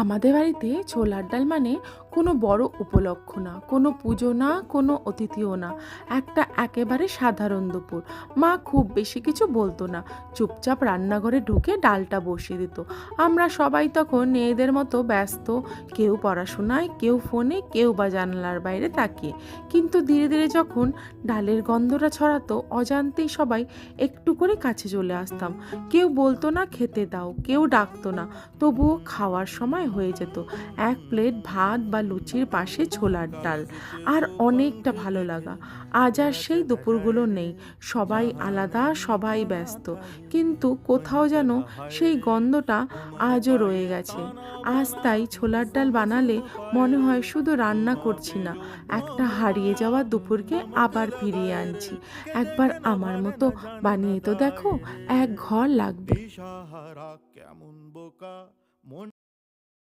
আমাদের বাড়িতে ছোলার ডাল মানে কোনো বড় উপলক্ষ না, কোনো পুজো না, কোনো অতিথিও না, একটা একেবারে সাধারণ দুপুর। মা খুব বেশি কিছু বলতো না, চুপচাপ রান্নাঘরে ঢুকে ডালটা বসিয়ে দিত। আমরা সবাই তখন মেয়েদের মতো ব্যস্ত, কেউ পড়াশোনায়, কেউ ফোনে, কেউ বা জানালার বাইরে তাকিয়ে। কিন্তু ধীরে ধীরে যখন ডালের গন্ধটা ছড়াতো, অজান্তেই সবাই একটু করে কাছে চলে আসতাম। কেউ বলতো না খেতে দাও, কেউ ডাকতো না, তবুও খাওয়ার সময় হয়ে যেত। এক প্লেট ভাত বা লুচির পাশে ছোলার ডাল, আর অনেকটা ভালো লাগা। আজ আর সেই দুপুরগুলো নেই, সবাই আলাদা, সবাই ব্যস্ত, কিন্তু কোথাও যেন সেই গন্ধটা আজও রয়ে গেছে। আজ তাই ছোলার ডাল বানালে মনে হয় শুধু রান্না করছি না, একটা হারিয়ে যাওয়া দুপুরকে আবার ফিরিয়ে আনছি। একবার আমার মতো বানিয়ে তো দেখো, এক ঘর লাগবে। দিশাহারা কেমন বোকা